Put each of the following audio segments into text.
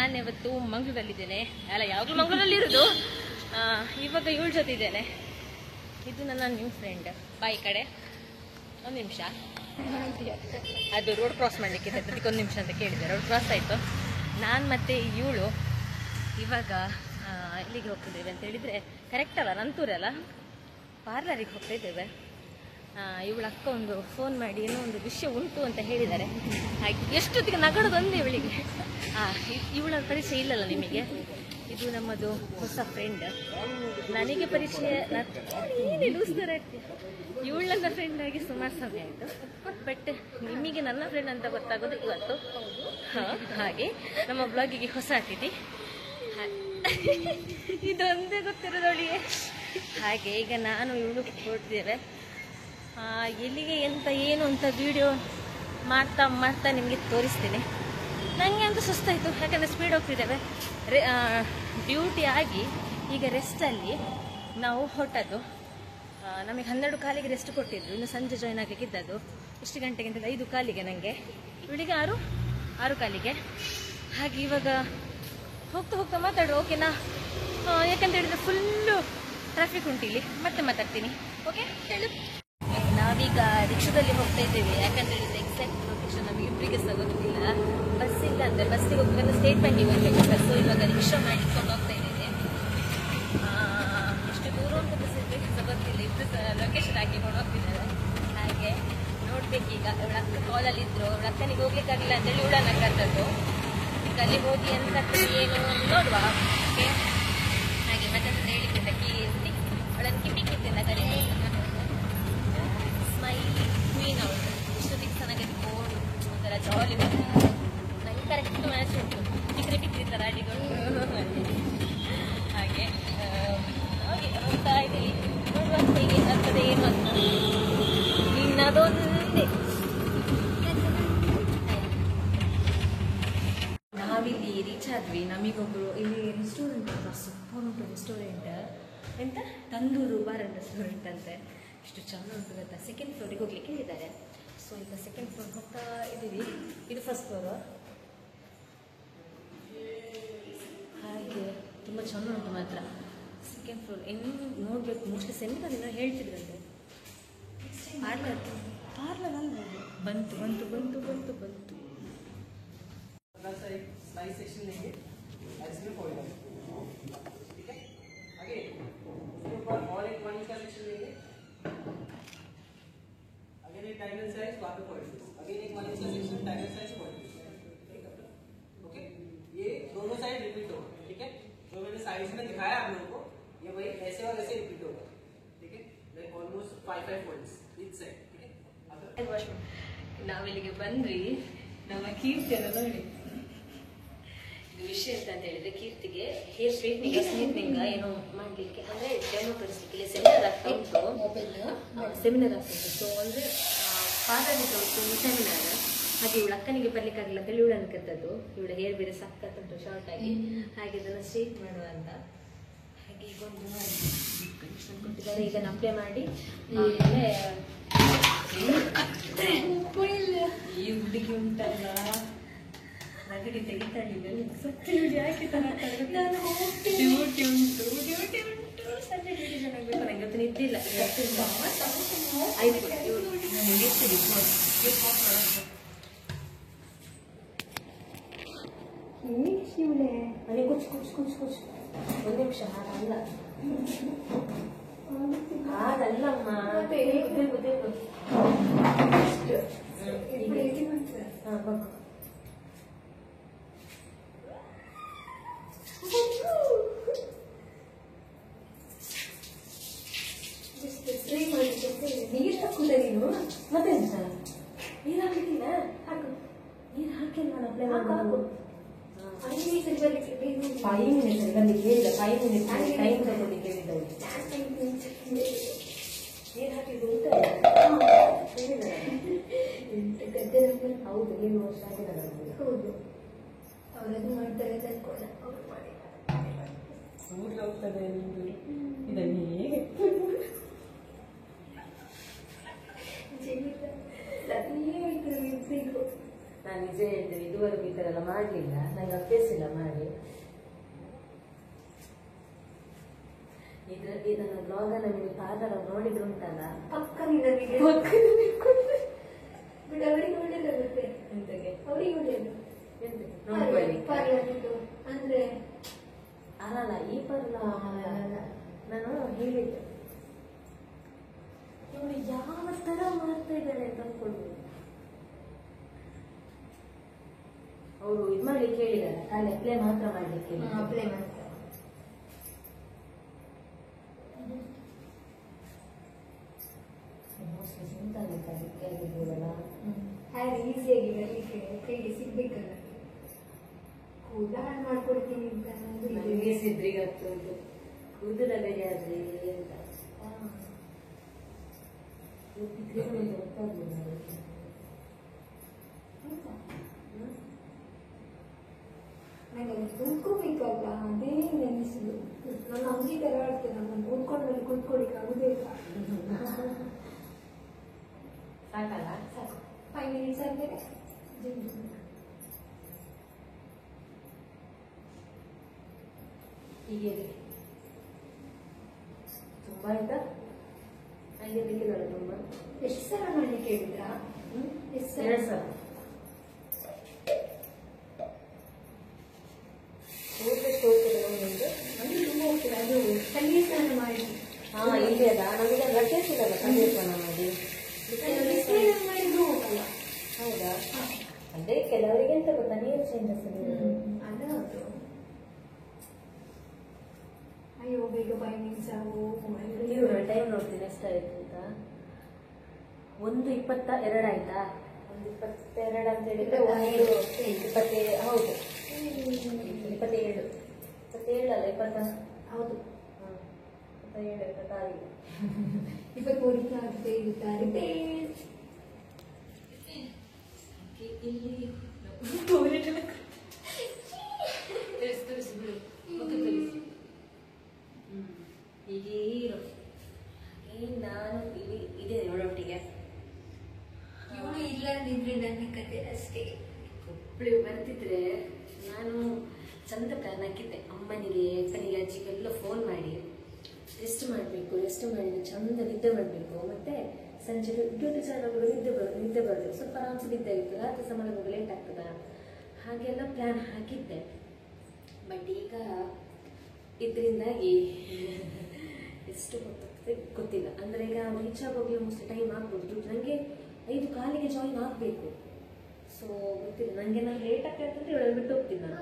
ನಾನಿವತ್ತು ಮಂಗಳೂರಲ್ಲಿದ್ದೇನೆ. ಅಲ್ಲ, ಯಾವಾಗಲೂ ಮಂಗಳೂರಲ್ಲಿರೋದು. ಇವಾಗ ಇವಳ ಜೊತೆ ಇದ್ದೇನೆ. ಇದು ನನ್ನ ನ್ಯೂ ಫ್ರೆಂಡ್. ಬಾಯಿ ಕಡೆ ಒಂದು ನಿಮಿಷ, ಅದು ರೋಡ್ ಕ್ರಾಸ್ ಮಾಡಲಿಕ್ಕೆ ಅದಕ್ಕೆ ಒಂದು ನಿಮಿಷ ಅಂತ ಕೇಳಿದೆ. ರೋಡ್ ಕ್ರಾಸ್ ಆಯಿತು. ನಾನು ಮತ್ತು ಇವಳು ಇವಾಗ ಎಲ್ಲಿಗೆ ಹೋಗ್ತಿದ್ದೇವೆ ಅಂತ ಹೇಳಿದರೆ, ಕರೆಕ್ಟ್ ಅಲ್ಲ, ನಂತೂರಲ್ಲ, ಪಾರ್ಲರಿಗೆ ಹೋಗ್ತಾ ಇದ್ದೇವೆ. ಇವಳ ಅಕ್ಕ ಒಂದು ಫೋನ್ ಮಾಡಿ ಏನೋ ಒಂದು ವಿಷಯ ಉಂಟು ಅಂತ ಹೇಳಿದ್ದಾರೆ. ಹಾಗೆ ಎಷ್ಟೊತ್ತಿಗೆ ನಗಡೋದೊಂದೇ ಇವಳಿಗೆ. ಇವಳ ಪರಿಚಯ ಇಲ್ಲಲ್ಲ ನಿಮಗೆ. ಇದು ನಮ್ಮದು ಹೊಸ ಫ್ರೆಂಡ್. ನನಗೆ ಪರಿಚಯ ಏನೇ ಲೂಸ್ತರ ಇವಳು ನನ್ನ ಫ್ರೆಂಡ್ ಆಗಿ ಸುಮಾರು ಸಮಯ ಆಯಿತು. ಬಟ್ ನಿಮಗೆ ನನ್ನ ಫ್ರೆಂಡ್ ಅಂತ ಗೊತ್ತಾಗೋದು ಇವತ್ತು. ಹಾಗೆ ನಮ್ಮ ಬ್ಲಾಗಿಗೆ ಹೊಸ ಅತಿಥಿ ಇದೊಂದೇ ಗೊತ್ತಿರೋದೊಳಿಗೆ. ಹಾಗೆ ಈಗ ನಾನು ಇವಳು ಹೊರಟಿದ್ದೇವೆ. ಎಲ್ಲಿಗೆ ಎಂತ ಏನು ಅಂತ ವಿಡಿಯೋ ಮಾಡ್ತಾ ಮಾಡ್ತಾ ನಿಮಗೆ ತೋರಿಸ್ತೀನಿ. ನನಗೆ ಅಂತೂ ಸುಸ್ತಾಯಿತು, ಯಾಕಂದರೆ ಸ್ಪೀಡ್ ಹೋಗ್ತಿದ್ದೇವೆ. ಡ್ಯೂಟಿ ಆಗಿ ಈಗ ರೆಸ್ಟಲ್ಲಿ ನಾವು ಹೊರಟದ್ದು. ನಮಗೆ 12 ಕಾಲಿಗೆ ರೆಸ್ಟ್ ಕೊಟ್ಟಿದ್ರು. ಇನ್ನು ಸಂಜೆ ಜಾಯ್ನ್ ಆಗಲಿಕ್ಕೆ ಇದ್ದದ್ದು. ಎಷ್ಟು ಗಂಟೆಗೆ ಅಂತಂದರೆ 5 ಕಾಲಿಗೆ, ನನಗೆ ಇವಳಿಗೆ 6 ಕಾಲಿಗೆ. ಹಾಗೆ ಇವಾಗ ಹೋಗ್ತಾ ಹೋಗ್ತಾ ಮಾತಾಡು, ಓಕೆನಾ? ಯಾಕಂತ ಹೇಳಿದರೆ ಫುಲ್ಲು ಟ್ರಾಫಿಕ್ ಉಂಟು ಇಲ್ಲಿ. ಮತ್ತೆ ಮಾತಾಡ್ತೀನಿ, ಓಕೆ? ಹೇಳು. ನಾವೀಗ ರಿಕ್ಷಾದಲ್ಲಿ ಹೋಗ್ತಾ ಇದ್ದೇವೆ. ಯಾಕಂತ ಹೇಳಿದರೆ ಎಕ್ಸಾಕ್ಟ್ ಲೊಕೇಶನ್ ನಮಗೆ ಇಬ್ಬರಿಗೆ ಸಹ ಗೊತ್ತಿಲ್ಲ. ಬಸ್ ಇಲ್ಲ ಅಂದರೆ ಬಸ್ಸಿಗೆ ಹೋಗ್ಬೇಕಂದ್ರೆ ಸ್ಟೇಟ್ ಬ್ಯಾಂಕಿಗೆ ಹೋಗಬೇಕು ಬಸ್ಸು. ಇವಾಗ ರಿಕ್ಷಾ ಮಾಡಿಕೊಂಡು ಹೋಗ್ತಾ ಇದ್ದೇವೆ. ಎಷ್ಟು ದೂರ ಅಂತ ಬಸ್ ಇರಬೇಕು ಸಹ ಗೊತ್ತಿಲ್ಲ. ಇಬ್ಬರು ಸಹ ಲೊಕೇಶನ್ ಹಾಕಿಕೊಂಡು ಹೋಗ್ತಿದ್ದಾರೆ. ಹಾಗೆ ನೋಡ್ಬೇಕೀಗ. ಇವಳ ಅಕ್ಕ ಕಾಲಲ್ಲಿ ಇದ್ರು. ಇವಳ ಅಕ್ಕನಿಗೆ ಹೋಗ್ಲಿಕ್ಕಾಗಿಲ್ಲ ಅಂತೇಳಿ ಇವಳನ್ನ ಕರೆದದ್ದು. ಈಗ ಅಲ್ಲಿ ಹೋಗಿ ಎಂತ ಏನು ನೋಡುವ. ಓಕೆ, ಹಾಗೆ ಮತ್ತೆ ಹೇಳಿದ್ದೆ ಕೀರ್ತಿ ಅವಳನ್ನು ಕಿಮ್ಮಿಕ್ಕಿದ್ದಿಂದ ಕರೀ ಸ್ಮೈಲ್ ಕ್ವೀನ್ ಅವಳು. ಇಷ್ಟೊತ್ತಿಗೆ ಚೆನ್ನಾಗಿ ಬೋರ್ಡ್ ಒಂಥರ ಜಾಲಿ ಬಂದು ನನಗೆ ಕರೆಕ್ಟ್ ಮ್ಯಾಚ್ ಉಂಟು. ಟಿಕ್ರಿ ಥರ ಅಡಿಗಳು. ಹಾಗೆ ಹಾಗೆ ಹೋಗ್ತಾ ಇದ್ದೀವಿ. ನೋಡುವ ಹೇಗೆ ಆಗ್ತದೆ ಏನು ಅಂತ. ಇನ್ನದೊಂದೇ ನಾವಿಲ್ಲಿ ರೀಚ್ ಆದ್ವಿ. ನಮಗೊಬ್ಬರು ಇಲ್ಲಿ ರೆಸ್ಟೋರೆಂಟ್ ಅಂತ ಸೂಪರ್ ಉಂಟು ರೆಸ್ಟೋರೆಂಟ್. ಎಂತ ತಂದೂರು ಬಾರ್ ಅಂಡ್ ರೆಸ್ಟೋರೆಂಟ್ ಅಂತೆ. ಎಷ್ಟು ಚೆಂದ ಉಂಟು ಗೊತ್ತಾ. ಸೆಕೆಂಡ್ ಫ್ಲೋರಿಗೆ ಹೋಗ್ಲಿಕ್ಕೆ ಹೇಳಿದ್ದಾರೆ. ಸೊ ಈಗ ಸೆಕೆಂಡ್ ಫ್ಲೋರ್ ಹೋಗ್ತಾ ಇದ್ದೀವಿ. ಇದು ಫಸ್ಟ್ ಫ್ಲೋರು. ಹಾಗೆ ತುಂಬ ಚೆಂದ ಉಂಟು ಮಾತ್ರ ಸೆಕೆಂಡ್ ಫ್ಲೋರ್. ಏನು ನೋಡಬೇಕು, ಮೋಸ್ಟ್ಲಿ ಸೆಮಿನಾರ್ ಏನೋ ಹೇಳ್ತಿದ್ರಂತೆ. ಪಾರ್ಲರ್ ಅಲ್ಲ, ಬಂತು ಬಂತು ಬಂತು ಬಂತು ಬಂತು. स्लाइस सेक्शन लेंगे ऐसे फोल्ड ठीक है. आगे उसके ऊपर और एक 1 इंच का सेक्शन लेंगे. अगेन एक डायगोनल साइज वहां पे फोल्ड. अगेन एक 1 इंच का section diagonal size fold. Okay, ये दोनों साइड रिपीट होगा. ठीक है, जो मैंने साइड्स में दिखाया आप लोगों को, ये वही ऐसे और ऐसे रिपीट होगा. ठीक है, like almost 5 folds each side. ठीक है, ನಾವಿಲ್ಲಿಗೆ ಬಂದ್ವಿ. ನಮ್ಮ ಕೀರ್ತಿಯನ್ನು ನೋಡಿ. ವಿಷಯ ಅಂತ ಹೇಳಿದ್ರೆ, ಕೀರ್ತಿಗೆ ಹೇರ್ ಸ್ಟ್ರೈಟ್ನಿಂಗ್ ಏನೋ ಮಾಡಲಿಕ್ಕೆ ಅಂದರೆ ಡೆಮೋ ತೋರಿಸ್ಲಿಕ್ಕೆ ಸೆಮಿನಾರ್ ಆಗ್ತಾ ಉಂಟು. ಸೆಮಿನಾರ್ ಆಗ್ತಾ ಉಂಟು. ಸೊ ಅಂದರೆ ಪಾರ್ಲರ್ ಒಂದು ಸೆಮಿನಾರ್. ಹಾಗೆ ಇವಳ ಅಕ್ಕನಿಗೆ ಬರ್ಲಿಕ್ಕಾಗಿಲ್ಲ ಅಂತೇಳಿ ಇವಳನ್ನು ಕರೆದದ್ದು. ಇವಳ ಹೇರ್ ಬೇರೆ ಸಕ್ಕತ್ತುಂಟು ಶಾರ್ಟ್ ಆಗಿ. ಹಾಗೆ ಅದನ್ನು ಸ್ಟ್ರೈಟ್ ಮಾಡುವ ಅಂತ. ಹಾಗೆ ಈಗ ಒಂದು ಕಂಡೀಷನ್ ಕೊಟ್ಟಿದ್ದಾರೆ. ಈಗ ಅಪ್ಲೈ ಮಾಡಿ ಆಮೇಲೆ ಈ ಹುಡುಗಿ ಉಂಟಲ್ಲ ನಗಡಿ ತೆಗಿತಾಳಿಲ್ಲ. ಯಾಕೆ ಡ್ಯೂಟಿ ಉಂಟು ಸಂಜೆ ಡ್ಯೂಟಿ ಚೆನ್ನಾಗಬೇಕು. ನಂಗೆ ಇವತ್ತು ನಿದ್ದಿಲ್ಲ. ಆಯ್ತು ಶಿವಳೆ ಮನೆ ಕುಚ್ ಒಂದು ನಿಮಿಷ. ಹಾಗಲ್ಲಮ್ಮ, ನೀರು ಹಾಕುದ ನೀನು ಮತ್ತೆ ನೀರು ಹಾಕಿದ್ದೀನ? ಹಾಕು. ನೀರು ಹಾಕಿ ನಾನು ಅಪ್ಲೈ ಮಾಡಬೇಕು. 5 ಮಿನಿಟ್ಸ್ ಬರ್ಲಿಕ್ಕೆ ಹೇಳಿಲ್ಲ. 5 ಮಿನಿಟ್ಸ್ ಟೈಮ್ ತಗೊಳ್ಳಿಕ್ಕೆ ಹೇಳಿದ್ದವು. ನೀರು ಹಾಕಿದ್ದು ಊಟ ಗದ್ದೆ. ಹೌದು, 7 ವರ್ಷ ಆಗಿದೆ ನನಗೆ. ಹೌದು, ಅವರದ್ದು ಮಾಡ್ತಾರೆ ತಂದ್ಕೊಳ್ಳ. ಅವ್ರು ಮಾಡಿ ಸೂರ್ಯ ಹೋಗ್ತದೆ ನಿಮ್ದು. ಇದನ್ನು ಹೇಗೆ ನಾನು ನಾನು ನಿಜ ಹೇಳ್ತೇನೆ, ಇದುವರೆಗೂ ಈ ಥರ ಎಲ್ಲ ಮಾಡಲಿಲ್ಲ, ನಂಗೆ ಅಭ್ಯಾಸ ಇಲ್ಲ ಮಾಡಿ. ಇದರಲ್ಲಿ ನನ್ನ ಬ್ಲಾಗನ್ನ ನೀವು ಪಾರ್ಲರ್ ನೋಡಿದ್ರು ಉಂಟಲ್ಲ, ಪಕ್ಕನಿಗೆ ಬಿಡ, ಅವರಿಗೆ ಒಳ್ಳೇದಾಗುತ್ತೆ. ಎಂತಗೆ ಅವರಿಗೆ ಒಳ್ಳೇದು ನೋಡ್ಕೊಳ್ಳಿ. ಅಂದ್ರೆ ಅಲ್ಲ ಈ ನಾನು ಹೇಳಿದ್ದೆ ಇವಳು ಯಾವ ತರ ಮಾಡ್ತಾ ಇದ್ದಾಳೆ ಅಂತ ಅನ್ಕೊಳ್ಬೋದು. ಅವರು ಇದು ಮಾಡ್ಲಿಕ್ಕೆ ಹೇಳಿದಾರೆ, ಖಾಲಿ ಅಪ್ಲೈ ಮಾತ್ರ ಮಾಡ್ಲಿಕ್ಕೆ ಅಪ್ಲೈ ಮಾಡ್ತಾರೆ. ಮೋಸ್ಟ್ಲಿ ಸಿಂಪಲ್ ಆಗಿರ್ಬೋದಲ್ಲ, ಹಾಗೆ ಈಸಿಯಾಗಿ ಬರಲಿಕ್ಕೆ ಕೈಗೆ ಸಿಗ್ಬೇಕಲ್ಲ. ಕೂದಲ ಹಾಳು ಮಾಡ್ಕೊಡ್ತೀನಿ ಅಂತ ನನಗೆ ಸಿದ್ರಿಗೆ ಆಗ್ತದೆ ಕೂದಲ ಬೇರೆ ಆದ್ರೆ ಅಂತ ಗೊತ್ತಾಗ್ಬೋದು ನನಗೆ. ನನಗೆ ಕೂತ್ಕೋಬೇಕಲ್ಲ, ಅದೇ ನೆನೆಸುದು. ನನ್ನ ಅಂಗಿ ತರ ಆಡ್ತೇನೆ, ನಮ್ಮನ್ನು ಕೂತ್ಕೊಂಡ್ರಲ್ಲಿ ಕೂತ್ಕೊಳ್ಳಿಕ್ಕೆ ಆಗುದೇ ಇಲ್ಲ. ಸಾಕಲ್ಲ? ಸಾಕು, 5 minutes ಆದ್ಮೇಲೆ ಹೀಗೆ ತುಂಬಾ ಆಯ್ತಾ? ಹಂಗೆ ಬೇಕಿದ್ದಾರೆ ತುಂಬ. ಎಷ್ಟು ಸಲ ಮಾಡ್ಲಿಕ್ಕೆ ಹೇಳಿದ್ರಾ? ಎಷ್ಟು ಸಲ? 2 ಸಲ. ಅಲ್ಲಿ ತುಂಬ ಹೋಗ್ತದೆ. ಅದು ಕಲ್ಲಿಗೆ ಸ್ನಾನ ಮಾಡಿ. ಹಾ ಇಲ್ಲಿ ಅದ, ನಮಗೆ ರಜೆ ಸಿಗಲ್ಲ ಕಣ್ಣೀರ್ ಸ್ನಾನ ಮಾಡಿ. ಮಾಡಿದ್ರು ಹೋಗಲ್ಲ. ಹೌದಾ? ಅಂದ್ರೆ ಕೆಲವರಿಗೆ ಎಂತ ಗೊತ್ತಾ, ನೀರು ಚೇಂಜಸ್ ಅದೌದು. ಅಯ್ಯೋ ಬೇಗ 5 minutes ಆಗು. ನೀವು ಟೈಮ್ ನೋಡ್ತೀನಿ ಎಷ್ಟಾಯ್ತು ಅಂತ. 1:22 ಆಯ್ತಾ? 1:22 ಅಂತ ಹೇಳಿದ್ರೆ 1:27. ಹೌದು 27. 27 ಅಲ್ಲ 20. ಹೌದು 27 26. 23 ಆಗುತ್ತೆ ಇರುತ್ತಾರೆ. ಇಲ್ಲಿ ಹೀಗೆ ಇರು. ನಾನು ಇಲ್ಲಿ ಇದೆ ನೋಡೊಟ್ಟಿಗೆ. ಇವಳು ಇಲ್ಲದಿದ್ರೆ ನನ್ನ ಕತೆ ಅಷ್ಟೇ. ಒಬ್ಬಳು ಬರ್ತಿದ್ರೆ ನಾನು ಚಂದ ಪ್ಲಾನ್ ಹಾಕಿದ್ದೆ, ಅಮ್ಮನಿಗೆ ಅಪ್ಪನಿಗೆ ಅಜ್ಜಿಗೆಲ್ಲ ಫೋನ್ ಮಾಡಿ ರೆಸ್ಟ್ ಮಾಡಬೇಕು, ರೆಸ್ಟ್ ಮಾಡಿದ್ರೆ ಚಂದ ನಿದ್ದೆ ಮಾಡಬೇಕು, ಮತ್ತೆ ಸಂಜೆ ಡ್ಯೂಟಿ ಚಾಲಗಳು ನಿದ್ದೆ ಬರೋದು ಸ್ವಲ್ಪ ಆರಾಮ್ಸೆ ನಿದ್ದೆ ಆಗಿತ್ತು, ರಾತ್ರಿ ಸಹ ಮಲಗುವಾಗ ಲೇಟ್ ಆಗ್ತದ, ಹಾಗೆಲ್ಲ ಪ್ಲಾನ್ ಹಾಕಿದ್ದೆ. ಬಟ್ ಈಗ ಇದರಿಂದಾಗಿ ಎಷ್ಟು ಗೊತ್ತಾಗ್ತದೆ ಗೊತ್ತಿಲ್ಲ. ಅಂದರೆ ಈಗ ರೀಚ್ ಆಗೋಗ್ಲಿ ಮೋಸ್ಟ್ಲಿ ಟೈಮ್ ಆಗ್ಬೋದು. ನನಗೆ 5:15 ಜಾಯಿನ್ ಆಗಬೇಕು. ಸೊ ಗೊತ್ತಿಲ್ಲ ನನಗೆ, ನಾನು ಲೇಟ್ ಆಗ್ತದೆ ಅಂತಂದ್ರೆ ಇವಳಲ್ಲಿ ಬಿಟ್ಟು ಹೋಗ್ತೀನಿ. ನಾನು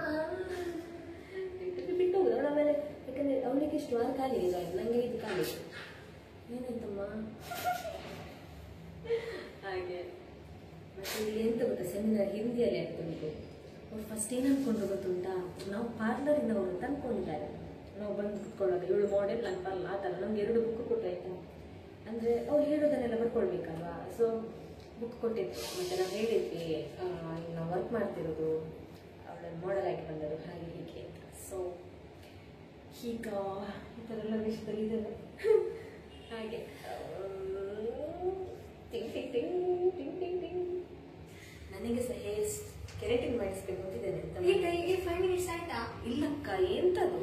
ಬಿಟ್ಟು ಹೋಗುದು ಅವಳ ಆಮೇಲೆ, ಯಾಕಂದರೆ ಅವಳಿಗೆ ಇಷ್ಟು 6 ಕಾಲಿಗೆ ಜಾಯಿನ್, ನನಗೆ 5 ಕಾಲಿಗೆ. ಏನಾಯ್ತಮ್ಮ ಹಾಗೆ. ಮತ್ತು ಇಲ್ಲಿ ಎಂತ ಗೊತ್ತಾ, ಸೆಮಿನಾರ್ ಹಿಂದಿಯಲ್ಲಿ ಆಗ್ತುಂಟು. ಅವ್ರು ಫಸ್ಟ್ ಏನು ಅಂದ್ಕೊಂಡ್ರು ಗೊತ್ತುಂಟಾ, ನಾವು ಪಾರ್ಲರಿಂದವರು ಅಂತ ಅಂದ್ಕೊಂಡಿದ್ದಾರೆ. ನಾವು ಬಂದು ಕುತ್ಕೊಳ್ಳೋದು, ಇವಳು ಮಾಡೆಲ್ ನಾನು ಪಾರ್ಲರ್ ಆ ಥರ. ನಮ್ಗೆ 2 ಬುಕ್ ಕೊಟ್ಟಾಯ್ತು. ಅಂದರೆ ಅವ್ರು ಹೇಳೋದನ್ನೆಲ್ಲ ಬರ್ಕೊಳ್ಬೇಕಲ್ವಾ. ಸೊ ಬುಕ್ ಕೊಟ್ಟಿದ್ದು, ಮತ್ತು ನಾವು ಹೇಳಿದ್ವಿ ನಾವು ವರ್ಕ್ ಮಾಡ್ತಿರೋದು, ಅವಳನ್ನು ಮಾಡೆಲ್ ಆಗಿ ಬಂದರು ಹಾಗೆ ಹೀಗೆ. ಸೊ ಈಗ ಈ ಥರ ಎಲ್ಲ ವಿಷಯದಲ್ಲಿ ಇದ್ದೇವೆ ಹಾಗೆ. ಟಿಂಗ್ ಟಿಂಗ್ ಟಿಂಗ್ ಟಿಂಗ್ ಟಿಂಗ್ ಟಿಂಗ್. ನನಗೆ ಸಹ ಹೇರ್ ಕೆರೆಟಿನ್ ಮಾಡಿಸ್ಬೇಕು ಅಂತಿದ್ದೇನೆ ಅಂತ. ಈಗ 5 minutes ಆಯ್ತಾ? ಇಲ್ಲಕ್ಕ, ಎಂತದು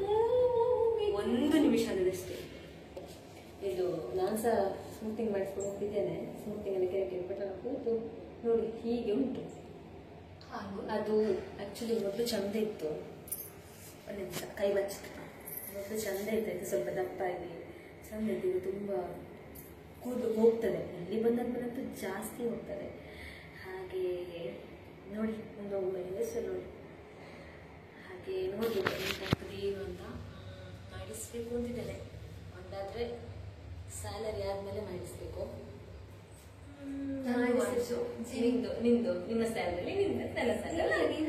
1 ನಿಮಿಷ ಅದಷ್ಟೇ. ಇದು ನಾನು ಸಹ ಸ್ಮೂತಿಂಗ್ ಮಾಡಿಸ್ಕೊಂಡು ಹೋಗ್ತಿದ್ದೇನೆ. ಸ್ಮೂತಿಂಗಲ್ಲಿ ಕೆರೆಟಿನ್ ಬಟ್ ನಾನು ಕೂತು ನೋಡಿ ಹೀಗೆ ಉಂಟು. ಅದು ಆ್ಯಕ್ಚುಲಿ ಮೊದಲು ಚಂದ ಇತ್ತು. ಒಂದು ನಿಮಿಷ ಕೈ ಬಚ್ಚಿತ್ತು. ಮೊದಲು ಚಂದ ಇರ್ತೈತೆ, ಸ್ವಲ್ಪ ದಪ್ಪಾಗಿ ಚಂದ ಇತ್ತು. ಇದು ತುಂಬ ಕೂದಲು ಹೋಗ್ತದೆ, ಇಲ್ಲಿ ಬಂದಾದ್ಮೇಲಂತೂ ಜಾಸ್ತಿ ಹೋಗ್ತದೆ. ಹಾಗೆ ನೋಡಿ ಒಂದು ಹೆಸರು ನೋಡಿ, ಹಾಗೆ ನೋಡಬೇಕು ಎಂತಾಗ್ತದೆ ಏನು ಅಂತ. ಮಾಡಿಸ್ಬೇಕು ಅಂತಿದ್ದೇನೆ. ಒಂದಾದರೆ ಸ್ಯಾಲರಿ ಆದಮೇಲೆ ಮಾಡಿಸ್ಬೇಕು. ನಿಂದು ನಿಮ್ಮ ಸ್ಯಾಲರಿ ನನ್ನ ಸ್ಯಾಲರಿ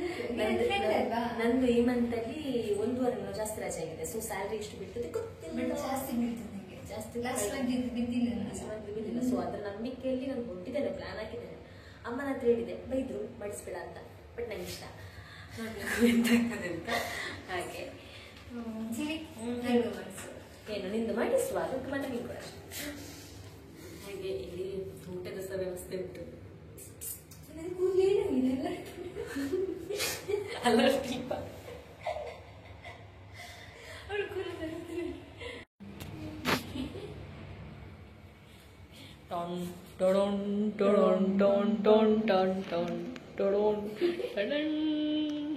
ನಂದು ಈ ಮಂತಲ್ಲಿ 1.5 ಜಾಸ್ತಿ ರಜೆ ಆಗಿದೆ. ಸೊ ಸ್ಯಾಲರಿ ಎಷ್ಟು ಬೀಳ್ತದೆ ಗೊತ್ತಿಲ್ಲ, ಜಾಸ್ತಿ ಬೀಳ್ತದೆ ನಿಮಗೆ. ಜಾಸ್ತಿ ಬಿದ್ದಿಲ್ಲ. ಸೊ ಅದರ ನಂಬಿಕೆಯಲ್ಲಿ ನಾನು ಹೊಟ್ಟಿದ್ದೇನೆ, ಪ್ಲಾನ್ ಹಾಕಿದ್ದೇನೆ. ಅಮ್ಮನ ಹತ್ರ ಹೇಳಿದೆ, ಬೈದ್ರು ಮಾಡಿಸ್ಬೇಡ ಅಂತ. ಬಟ್ ನಂಗೆ ಇಷ್ಟ ಎಂತಾಗ್ತದೆ ಅಂತ. ಹಾಗೆ ಏನು ನಿಂದು ಮಾಡಿಸುವ, ಅದಕ್ಕೆ ಮನೆಗೆ ಕೂಡ ಹಾಗೆ. ಇಲ್ಲಿ ಊಟದ ಸಹ ವ್ಯವಸ್ಥೆ ಉಂಟು. ಕಲರ್ ದೀಪ.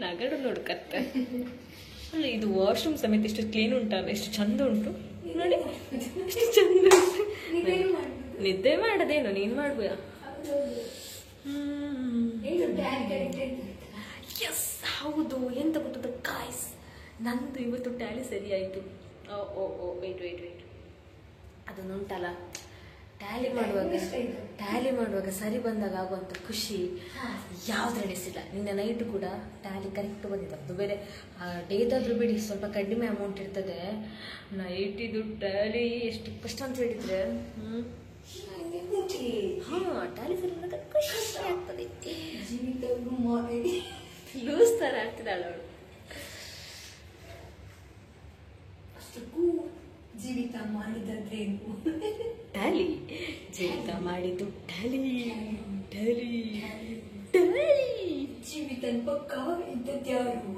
ನಗಡು ನೋಡ್ಕತ್ತೆ. ಅಲ್ಲ ಇದು ವಾಶ್ರೂಮ್ ಸಮೇತ ಎಷ್ಟು ಕ್ಲೀನ್ ಉಂಟಲ್ಲ, ಎಷ್ಟು ಚಂದ ಉಂಟು ನೋಡಿ, ಎಷ್ಟು ಚಂದ ಉಂಟು. ನಿದ್ದೆ ಮಾಡದೇನು ನೀನ್ ಮಾಡ್ಬೋದ? ಎಸ್ ಹೌದು. ಎಂತ ಗೊತ್ತದ ಗಾಯ್ಸ್, ನಂದು ಇವತ್ತು ಟ್ಯಾಲಿ ಸರಿ ಆಯ್ತು. ವೇಟ್ ಅದನ್ನು ಉಂಟಲ್ಲ, ಟ್ಯಾಲಿ ಮಾಡುವಾಗ ಸರಿ ಬಂದಾಗ ಆಗುವಂಥ ಖುಷಿ ಯಾವುದ್ರಲ್ಲಿ ಸಿಲ್ಲ. ನಿನ್ನೆ ನೈಟ್ ಕೂಡ ಟ್ಯಾಲಿ ಕರೆಕ್ಟ್ ಬಂದಿತ್ತು. ಅದು ಬೇರೆ ಡೇದಾದ್ರೂ ಬಿಡಿ ಸ್ವಲ್ಪ ಕಡಿಮೆ ಅಮೌಂಟ್ ಇರ್ತದೆ. ನೈಟಿದು ಟ್ಯಾಲಿ ಎಷ್ಟು ಕಷ್ಟ ಅಂತ ಹೇಳಿದ್ರೆ ಟ್ಯಾಲಿ ಸರಿ ಬಂದಾಗ ಖುಷಿ ಆಗ್ತದೆ. ಲೂಸ್ ಥರ ಆಗ್ತಿದ್ದಾಳೆ ಅವಳು. ಜೀವಿತ ಮಾಡಿದ್ದೇನು ಟ್ಯಾಲಿ, ಜೀವಿತ ಮಾಡಿದ್ದು ಟ್ಯಾಲಿ. ಜೀವಿತ ಪಕ್ಕ ಇದ್ದದ್ಯಾರು?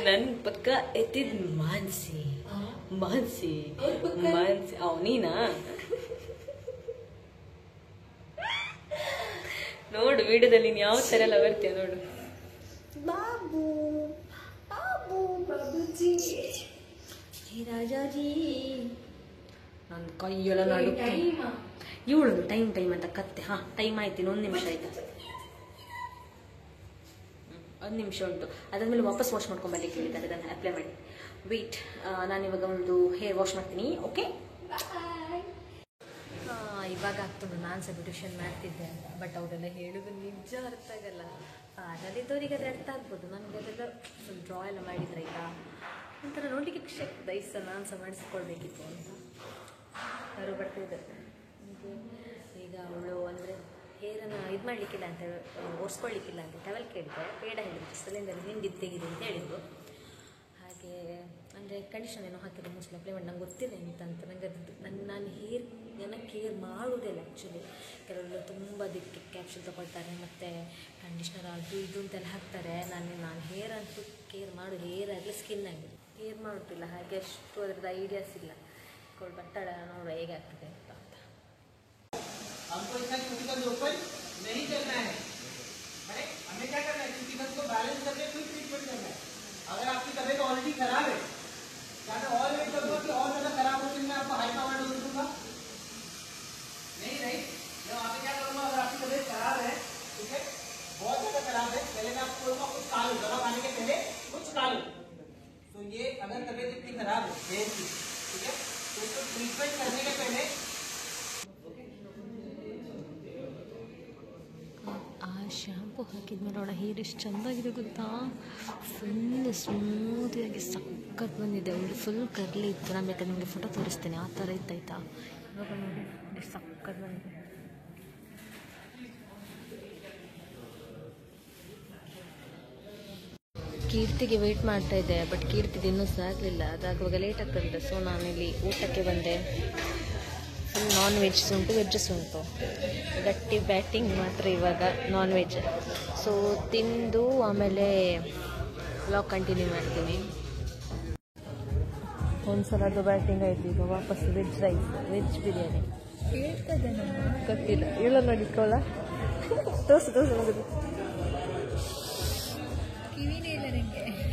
ನನ್ ಪಕ್ಕ ಎತ್ತಿದ್ ಮಾನ್ಸಿ. ನೀನಾ? ನೋಡು ವಿಡಿಯೋದಲ್ಲಿ ನೀನು ಯಾವ ತರ ಎಲ್ಲ ಬರ್ತೀಯ ನೋಡು. ಬಾಬೂಜಿ ರಾಜಾಜಿ ನನ್ನ ಕೈಯೆಲ್ಲ ನಡು. ಇವಳು ಟೈಮ್ ಅಂತ ಕತ್ತೆ. ಟೈಮ್ ಆಯ್ತು, ಇನ್ನೊಂದು ನಿಮಿಷ ಆಯ್ತಾ? 1 ನಿಮಿಷ ಉಂಟು. ಅದಾದ್ಮೇಲೆ ವಾಪಸ್ ವಾಶ್ ಮಾಡ್ಕೊಂಡು ಬರ್ಲಿಕ್ಕೆ ಹೇಳಿದ್ದಾರೆ, ಅದನ್ನು ಅಪ್ಲೈ ಮಾಡಿ. ವೇಟ್, ನಾನಿವಾಗ ಒಂದು ಹೇರ್ ವಾಶ್ ಮಾಡ್ತೀನಿ. ಓಕೆ, ಇವಾಗ ಆಗ್ತದೆ. ನಾನು ಸಹ ಬ್ಯೂಟಿಷಿಯನ್ ಮಾಡ್ತಿದ್ದೆ ಅಂತ, ಬಟ್ ಅವರೆಲ್ಲ ಹೇಳೋದು ನಿಜ ಅರ್ಥ ಆಗಲ್ಲ. ಅದಲ್ಲಿದ್ದವರಿಗೆ ಅದು ಅರ್ಥ ಆಗ್ಬೋದು. ನನಗೆ ಅದೆಲ್ಲ ಸ್ವಲ್ಪ ಡ್ರಾ ಎಲ್ಲ ಮಾಡಿದ್ರೆ ಈಗ ಒಂಥರ ನೋಡಲಿಕ್ಕೆ ಖುಷಿ ಆಗ್ತದೆ. ಈ ಸಹ ನಾನು ಸಹ ಮಾಡಿಸ್ಕೊಳ್ಬೇಕಿತ್ತು ಅಂತ ಯಾರು ಬರ್ತಿದ್ದಾರೆ. ಈಗ ಅವಳು ಅಂದರೆ ಹೇರನ್ನು ಇದು ಮಾಡಲಿಕ್ಕಿಲ್ಲ ಅಂತ, ಒರೆಸ್ಕೊಳ್ಳಿಕ್ಕಿಲ್ಲ ಅಂತ ಟವೆಲ್ ಕೇಳಿದೆ. ಬೇಡ ಹೇಳಿದ್ರು, ಸಿಲಿಂಡರ್ ಹಿಂಡಿದ್ದು ತೆಗಿದೆ ಅಂತ ಹೇಳಿದ್ರು. ಹಾಗೆ ಅಂದರೆ ಕಂಡೀಷನ್ ಏನೋ ಹಾಕಿದ್ರು, ಮೋಸ್ಟ್ಲಿ ಅಪ್ಲೈ ಮಾಡಿ. ನಂಗೆ ಗೊತ್ತಿಲ್ಲ ಎಂತ ನನಗೆ ಅದು ನಾನು ಹೇರ್ ಕೇರ್ ಮಾಡೋದಿಲ್ಲ ಆ್ಯಕ್ಚುಲಿ. ಕೆಲವರು ತುಂಬ ಅದಕ್ಕೆ ಕ್ಯಾಪ್ಷನ್ ತೊಗೊಳ್ತಾರೆ, ಮತ್ತು ಕಂಡೀಷ್ನರ್ ಅದು ಇದು ಅಂತೆಲ್ಲ ಹಾಕ್ತಾರೆ. ನಾನು ಹೇರ್ ಅಂತೂ ಕೇರ್ ಮಾಡು, ಹೇರ್ ಆಗಲಿ ಸ್ಕಿನ್ ಆಗಲಿ ಕೇರ್ ಮಾಡೋದಿಲ್ಲ. ಹಾಗೆ ಅಷ್ಟು ಅದ್ರದ್ದು ಐಡಿಯಾಸ್ ಇಲ್ಲ. ಬಟ್ಟಳ ನೋಡುವ ಹೇಗೆ ಆಗ್ತದೆ ಅಂತ. हमको इसका क्यूटिकल ऊपर नहीं चलना है, हमें क्या करना है, क्यूटिकल को बैलेंस करके फिर ट्रीटमेंट करना है. अगर आपकी तबीयत ऑलरेडी खराब है, क्या मैं और वेट करूंगा कि और ज्यादा खराब हो, फिर मैं आपको हाई पावर डोज दूंगा? नहीं, मैं वहाँ पे क्या करूंगा, अगर आपकी तबीयत खराब है, ठीक है, बहुत ज्यादा खराब है, पहले मैं आपको बोलूंगा कुछ खा लो, दवा खाने के पहले कुछ खा लो. तो ये अगर तबीयत इतनी खराब है हेयर की, ठीक है, तो इसको ट्रीटमेंट करने के पहले ಶಾಂಪು ಹಾಕಿದ್ಮೇಲೆ ಅವಳ ಹೇರ್ ಎಷ್ಟು ಚೆಂದಾಗಿದೆ ಗೊತ್ತಾ. ಫುಲ್ ಸ್ಮೂತಿಯಾಗಿ ಸಕ್ಕತ್ ಬಂದಿದೆ. ಅವಳು ಫುಲ್ ಕರ್ಲಿ ಇತ್ತು. ನಾನು ಬೇಕಾದ್ರೆ ನಿಮಗೆ ಫೋಟೋ ತೋರಿಸ್ತೇನೆ, ಆ ಥರ ಇತ್ತಾಯ್ತಾ. ಇವಾಗ ನೋಡಿ ಎಷ್ಟು ಸಕ್ಕತ್ ಬಂದಿದೆ. ಕೀರ್ತಿಗೆ ವೆಯ್ಟ್ ಮಾಡ್ತಾ ಇದ್ದೆ, ಬಟ್ ಕೀರ್ತಿಗೆ ಇನ್ನೂ ಸಹ ಆಗಲಿಲ್ಲ. ಅದಾಗುವಾಗ ಲೇಟ್ ಆಗ್ತದೆ. ಸೊ ನಾನಿಲ್ಲಿ ಊಟಕ್ಕೆ ಬಂದೆ. ಫುಲ್ ನಾನ್ ವೆಜ್ ಉಂಟು, ವೆಜ್ಜಸ್ ಉಂಟು. ಗಟ್ಟಿ ಬ್ಯಾಟಿಂಗ್ ಮಾತ್ರ ಇವಾಗ ನಾನ್ ವೆಜ್. ಸೊ ತಿಂದು ಆಮೇಲೆ ವ್ಲಾಗ್ ಕಂಟಿನ್ಯೂ ಮಾಡ್ತೀನಿ. ಒಂದು ಸಲದ್ದು ಬ್ಯಾಟಿಂಗ್ ಆಯಿತು. ಈಗ ವಾಪಸ್ ವೆಜ್ ರೈಸ್, ವೆಜ್ ಬಿರಿಯಾನಿ ಹೇಳ್ತದೆ. ಗೊತ್ತಿಲ್ಲ, ಹೇಳ ನೋಡಿಕೊಳ್ಳ. ತೋರಿಸು ಮುಗಿದು.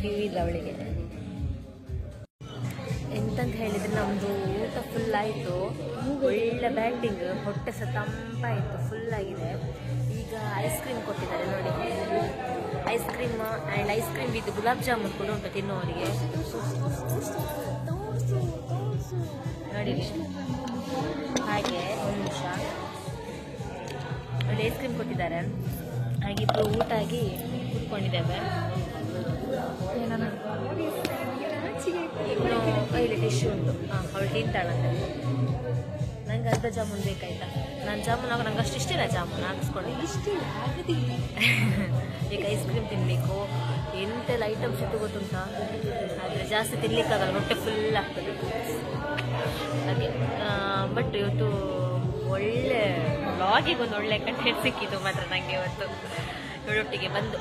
ಕಿವಿ ಇಲ್ಲ ಅವಳಿಗೆ. ಎಂತಂತ ಹೇಳಿದರೆ ನಮ್ಮದು ಊಟ ಫುಲ್ ಆಯಿತು. ಒಳ್ಳೆ ಬ್ಯಾಟಿಂಗ್, ಹೊಟ್ಟೆ ಸಹ ತಂಪಾಯಿತು, ಫುಲ್ ಆಗಿದೆ. ಈಗ ಐಸ್ ಕ್ರೀಮ್ ಕೊಟ್ಟಿದ್ದಾರೆ ನೋಡಿ. Ice cream and ice cream with gulab jamun ಕೂಡ ಉಂಟು ತಿನ್ನೋರಿಗೆ. ನೋಡಿ ಹಾಗೆ ಒಂದು ನಿಮಿಷ ನೋಡಿ, ಐಸ್ ಕ್ರೀಮ್ ಕೊಟ್ಟಿದ್ದಾರೆ. ಹಾಗೆ ಇಬ್ಬರು ಊಟ ಆಗಿ ಕೂತ್ಕೊಂಡಿದ್ದೇವೆ. ಇನ್ನು ಕೈಲಿ ಟಿಶ್ಯೂ ಉಂಟು. ಅವಳು ತಿಂತಾಳಂತೆ. ನಂಗೆ ಅರ್ಧ ಜಾಮೂನ್ ಬೇಕಾಯ್ತಾ. ನಾನು ಜಾಮೂನ್ ಆಗ ನಂಗೆ ಅಷ್ಟು ಇಷ್ಟ ಇಲ್ಲ, ಜಾಮೂನ್ ಹಾಕಿಸ್ಕೊಂಡು ಇಷ್ಟಿಲ್ಲ ಆಗೋದಿಲ್ಲ. ಈಗ ಐಸ್ ಕ್ರೀಮ್ ತಿನ್ನಬೇಕು. ಎಂತೆಲ್ಲ ಐಟಮ್ಸ್ ಇತ್ತು ಗೊತ್ತುಂಟಾ. ಆದರೆ ಜಾಸ್ತಿ ತಿನ್ನಲಿಕ್ಕಾಗಲ್ಲ, ಹೊಟ್ಟೆ ಫುಲ್ ಆಗ್ತದೆ ಹಾಗೆ. ಬಟ್ ಇವತ್ತು ಒಳ್ಳೆ ವ್ಲಾಗಿಗೆ ಒಂದು ಒಳ್ಳೆ ಕಂಟೆಂಟ್ ಸಿಕ್ಕಿತ್ತು ಮಾತ್ರ ನನಗೆ ಇವತ್ತು. ಇವಳೊಟ್ಟಿಗೆ ಬಂದು.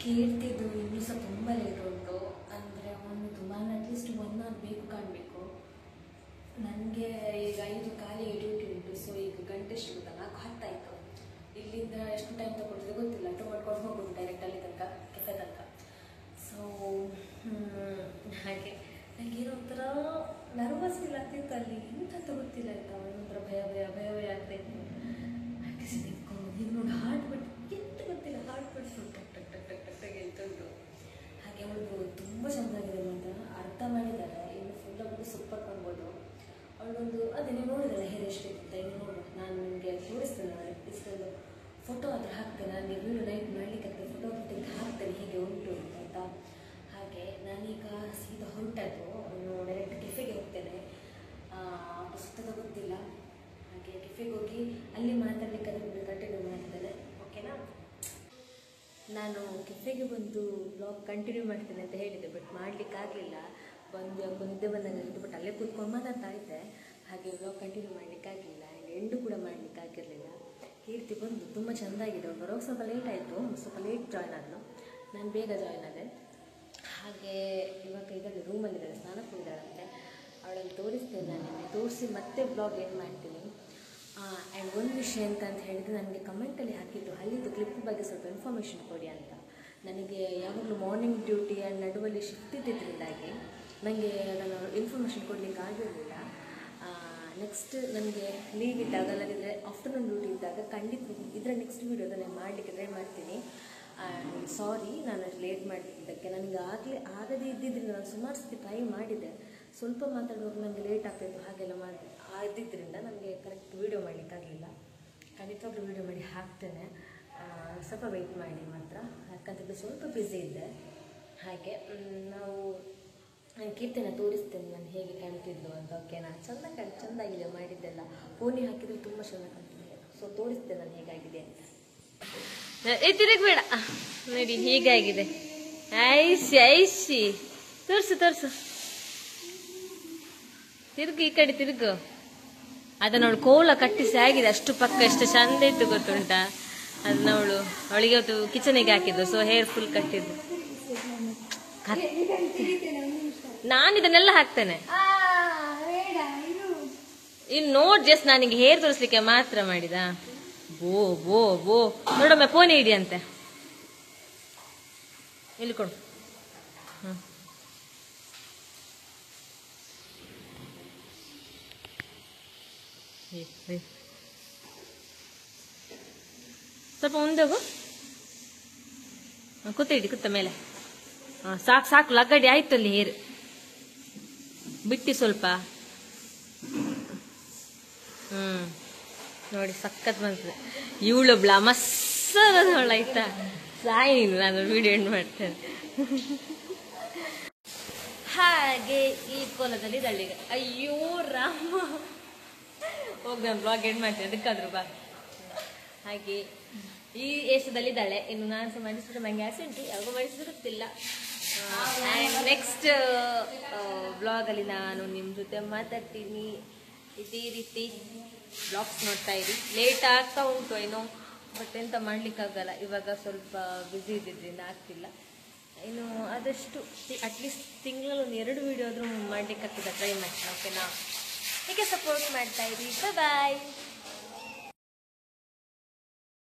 ಕೀರ್ತಿದು ಇನ್ನೂ ಸಹ ತುಂಬ ಲೇಟ್ ಉಂಟು. ಅಂದರೆ ಒಂದು ತುಂಬ ಅಟ್ಲೀಸ್ಟ್ 1 hour ಬೇಕು ಕಾಣಬೇಕು. ನನಗೆ ಈಗ 5:15 ಡ್ಯೂಟಿ ಉಂಟು. ಸೊ ಈಗ ಗಂಟೆ ಎಷ್ಟು ಗೊತ್ತಾ, 4:10 ಆಯಿತು. ಇಲ್ಲಿಂದ ಎಷ್ಟು ಟೈಮ್ ತಗೊಳ್ತದೆ ಗೊತ್ತಿಲ್ಲ. ಆಟೋ ಮಾಡ್ಕೊಂಡು ಹೋಗೋದು ಡೈರೆಕ್ಟ್ ಅಲ್ಲಿ ತನಕ, ಕೆಫೆ ತನಕ. ಸೊ ಹಾಗೆ ನನಗೆ ಏನೋ ಒಂಥರ ನರ್ವಸ್ ಫೀಲ್ ಆಗ್ತಿತ್ತು. ಅಲ್ಲಿ ಎಂತ ಗೊತ್ತಿಲ್ಲ ಆಯಿತಾ, ಒಂಥರ ಭಯ ಭಯ ಭಯ ಭಯ ಆಗ್ತಾಯಿತ್ತು. ಹಾಗೆ ನಿಂತ್ಕೊಂಡು ಈಗ ನೋಡಿ ಹಾರ್ಟ್ ಬಿಟ್ಟು ಎಂತ ಗೊತ್ತಿಲ್ಲ, ಹಾರ್ಟ್ ಬಿಟ್ಟು ಟಕ್ ಟಕ್ ಟಕ್ ಟಕ್ ಟಕ್ ಟಕ್ ಹೇಳ್ತುಂಟು. ಹಾಗೆ ಅವಳು ತುಂಬ ಚೆಂದಾಗಿದೆ ಮಾತ್ರ, ಅರ್ಥ ಮಾಡಿದ್ದಾರೆ. ಇನ್ನು ಫುಲ್ ಆಗೋದು ಸೂಪರ್ ಕಾಣ್ಬೋದು. ಅವಳೊಂದು ಅದೇ ನೀವು ನೋಡಿದಲ್ಲ ಹೇರ್ ಎಷ್ಟಿತ್ತು ಇನ್ನು ನೋಡು. ನಾನು ನಿಮಗೆ ತೋರಿಸ್ತೇನೆ, ಇಷ್ಟೊಂದು ಫೋಟೋ ಆದರೆ ಹಾಕ್ತೇನೆ. ನನಗೆ ವೀಡಿಯೋ ನೈಟ್ ಮಾಡಲಿಕ್ಕೆ ಫೋಟೋ ತೆಗೆದು ಹಾಕ್ತೇನೆ ಹೇಗೆ ಉಂಟು ಅಂತ ಆಯಿತಾ. ಹಾಗೆ ನಾನೀಗ ಸೀದಾ ಹೊರಟದ್ದು, ಡೈರೆಕ್ಟ್ ಕೆಫೆಗೆ ಹೋಗ್ತೇನೆ. ಸುತ್ತದ ಗೊತ್ತಿಲ್ಲ. ಹಾಗೆ ಕೆಫೆಗೆ ಹೋಗಿ ಅಲ್ಲಿ ಮಾತಾಡಲಿಕ್ಕೆ ಅದನ್ನು ಕಂಟಿನ್ಯೂ ಮಾಡ್ತೇನೆ, ಓಕೆನಾ. ನಾನು ಕೆಫೆಗೆ ಬಂದು ಬ್ಲಾಗ್ ಕಂಟಿನ್ಯೂ ಮಾಡ್ತೇನೆ ಅಂತ ಹೇಳಿದೆ, ಬಟ್ ಮಾಡಲಿಕ್ಕಾಗಲಿಲ್ಲ. ಬಂದು ಯಾಕೋ ನಿದ್ದೆ ಬಂದಂಗಾಗಿತ್ತು, ಬಟ್ ಅಲ್ಲೇ ಕೂತ್ಕೊಂಡು ಮಾತಾಡ್ತಾ ಇದ್ದೆ. ಹಾಗೆ ಬ್ಲಾಗ್ ಕಂಟಿನ್ಯೂ ಮಾಡಲಿಕ್ಕಾಗಲಿಲ್ಲ, ಎಂಡು ಕೂಡ ಮಾಡಲಿಕ್ಕಾಗಿರಲಿಲ್ಲ. ಕೀರ್ತಿ ಬಂದು ತುಂಬ ಚೆಂದಾಗಿದೆ. ಬರೋಕ್ಕೆ ಸ್ವಲ್ಪ ಲೇಟ್ ಆಯಿತು, ಸ್ವಲ್ಪ ಲೇಟ್ ಜಾಯ್ನ್ ಆದಳು. ನಾನು ಬೇಗ ಜಾಯ್ನ್ ಆದೆ. ಹಾಗೆ ಇವಾಗ ಇದರಲ್ಲಿ ರೂಮಲ್ಲಿದ್ದಾಳೆ, ಸ್ನಾನಕ್ಕೆ ಹೋಗಿದ್ದಾಳಂತೆ. ಅವಳನ್ನು ತೋರಿಸ್ತೇನೆ. ನಾನು ತೋರಿಸಿ ಮತ್ತೆ ಬ್ಲಾಗ್ ಏನು ಮಾಡ್ತೀನಿ. ಆ್ಯಂಡ್ ಒಂದು ವಿಷಯ ಅಂತ ಹೇಳಿದರೆ, ನನಗೆ ಕಮೆಂಟಲ್ಲಿ ಹಾಕಿದ್ದು ಅಲ್ಲಿದ್ದು ಕ್ಲಿಪ್ ಬಗ್ಗೆ ಸ್ವಲ್ಪ ಇನ್ಫಾರ್ಮೇಷನ್ ಕೊಡಿ ಅಂತ. ನನಗೆ ಯಾವಾಗಲೂ ಮಾರ್ನಿಂಗ್ ಡ್ಯೂಟಿ ಆ್ಯಂಡ್ ನಡುವಲ್ಲಿ ಶಿಫ್ಟ್ ಇದ್ದಿದ್ದರಿಂದಾಗಿ ನನಗೆ ಅದನ್ನು ಇನ್ಫಾರ್ಮೇಷನ್ ಕೊಡಲಿಕ್ಕೆ ಆಗಿರಲಿಲ್ಲ. ನೆಕ್ಸ್ಟ್ ನನಗೆ ಲೀವ್ ಇದ್ದಾಗ, ಅಲ್ಲದಿದ್ದರೆ ಆಫ್ಟರ್ನೂನ್ ಡ್ಯೂಟಿ ಇದ್ದಾಗ ಖಂಡಿತ ಇದರ ನೆಕ್ಸ್ಟ್ ವೀಡಿಯೋದನ್ನು ಮಾಡಲಿಕ್ಕೆ ಟ್ರೈ ಮಾಡ್ತೀನಿ. ಸಾರಿ ನಾನು ಲೇಟ್ ಮಾಡಿದ್ದಕ್ಕೆ. ನನಗೆ ಆಗದೇ ಇದ್ದಿದ್ದರಿಂದ ನಾನು ಸುಮಾರು ಸತಿ ಟ್ರೈ ಮಾಡಿದೆ. ಸ್ವಲ್ಪ ಮಾತಾಡುವಾಗ ನನಗೆ ಲೇಟ್ ಆಗ್ತಾಯಿತ್ತು. ಹಾಗೆಲ್ಲ ಆಗಿದ್ದರಿಂದ ನನಗೆ ಕರೆಕ್ಟ್ ವೀಡಿಯೋ ಮಾಡಲಿಕ್ಕಾಗಲಿಲ್ಲ. ಖಂಡಿತವಾಗ್ಲೂ ವೀಡಿಯೋ ಮಾಡಿ ಹಾಕ್ತೇನೆ, ಸ್ವಲ್ಪ ವೆಯ್ಟ್ ಮಾಡಿ ಮಾತ್ರ. ಯಾಕಂತಂದರೆ ಸ್ವಲ್ಪ ಬ್ಯುಸಿ ಇದ್ದೆ. ಹಾಗೆ ನಾವು ಕೀರ್ತನೆ ತೋರಿಸ್ತೇನೆ ನಾನು ಹೇಗೆ ಕಾಣ್ತಿದ್ದು ಅಂತ, ಓಕೆನಾ. ಚೆಂದಾಗಿದೆ ಮಾಡಿದ್ದೆಲ್ಲ. ಪೋನಿ ಹಾಕಿದರೆ ತುಂಬ ಚೆಂದ ಕಾಣ್ತಿದೆ. ಸೊ ತೋರಿಸ್ತೇನೆ ನಾನು ಹೇಗಾಗಿದೆ ಅಂತ. ತಿರುಗಬೇಡ ನೋಡಿ, ಹೀಗಾಗಿದೆ. ಐಸಿ ಐಸಿ ತೋರಿಸು ತೋರಿಸು, ತಿರುಗು ಈ ಕಡೆ ತಿರುಗು. ಅದನ್ನ ಅವಳು ಕೋಲ ಕಟ್ಟಿಸಿ ಆಗಿದೆ, ಅಷ್ಟು ಪಕ್ಕ ಎಷ್ಟು ಚಂದ ಇತ್ತು ಗೊತ್ತುಂಟಾ. ಅದನ್ನ ಅವಳಿಗೆ ಅವತ್ತು ಕಿಚನಿಗೆ ಹಾಕಿದ್ದು. ಸೊ ಹೇರ್ ಫುಲ್ ಕಟ್ಟಿದ್ದು. ನಾನು ಇದನ್ನೆಲ್ಲ ಹಾಕ್ತೇನೆ. ಇನ್ನು ನೋಡ್, ಜಸ್ಟ್ ನಾನಿಗೆ ಹೇರ್ ತೋರಿಸ್ಲಿಕ್ಕೆ ಮಾತ್ರ ಮಾಡಿದ. ಬೋ ಬೋ ಬೋ ನೋಡೊಮ್ಮೆ ಪೋನಿ ಇಡಿ ಅಂತೆ. ಇಲ್ಲಿ ಕೊಡು. ಸ್ವಲ್ಪ ಮುಂದೆ ಹೋಗು. ಕೂತ ಇಡಿ, ಕೂತ ಮೇಲೆ. ಸಾಕು ಸಾಕು, ಲಗ್ಗಡಿ ಆಯ್ತು ಅಲ್ಲಿ ಹೇರು. ಬಿಟ್ಟಿ ಸ್ವಲ್ಪ. ನೋಡಿ ಸಖತ್ ಬರ್ತದೆ. ಇವಳು ಬ್ಲಮಸ್ಸವಳ ಆಯ್ತಾ. ಸಾಯಿ ನೀನು, ನಾನು ವಿಡಿಯೋ ಎಂಡ್ ಮಾಡ್ತೇನೆ. ಹಾಗೆ ಈ ಕೋಲದಲ್ಲಿ ದಳ್ಳಿಗ. ಅಯ್ಯೋ ರಾಮ, ಹೋಗಿ ನಾನು ಬ್ಲಾಗ್ ಎಂಡ್ ಮಾಡ್ತೇನೆ, ಅದಕ್ಕಾದ್ರು ಬಾ. ಹಾಗೆ ಈ ಏಷದಲ್ಲಿ ಇದ್ದಾಳೆ. ಇನ್ನು ನಾನು ಸಹ ಮಾಡಿಸಿದ್ರೆ ನನಗೆ ಆಸೆ ಉಂಟು, ಯಾವಾಗ ಮಾಡಿಸಿದ್ರೆ ಗೊತ್ತಿಲ್ಲ. ನೆಕ್ಸ್ಟ್ ಬ್ಲಾಗಲ್ಲಿ ನಾನು ನಿಮ್ಮ ಜೊತೆ ಮಾತಾಡ್ತೀನಿ. ಇದೇ ರೀತಿ ಬ್ಲಾಗ್ಸ್ ನೋಡ್ತಾ ಇರಿ. ಲೇಟ್ ಆಗ್ತಾ ಉಂಟು ಏನೋ, ಬಟ್ ಎಂತ ಮಾಡ್ಲಿಕ್ಕಾಗಲ್ಲ. ಇವಾಗ ಸ್ವಲ್ಪ ಬ್ಯುಸಿ ಇದ್ದಿದ್ದರಿಂದ ಆಗ್ತಿಲ್ಲ. ಇನ್ನು ಆದಷ್ಟು ಅಟ್ಲೀಸ್ಟ್ ತಿಂಗಳಲ್ಲಿ 1 2 ವೀಡಿಯೋ ಆದರೂ ಮಾಡ್ಲಿಕ್ಕಾಗ್ತದೆ, ಟ್ರೈ ಮಾಡ್ತೀನಿ, ಓಕೆನಾ. ಹೀಗೆ ಸಪೋರ್ಟ್ ಮಾಡ್ತಾ ಇರಿ. ಬಾಯ್.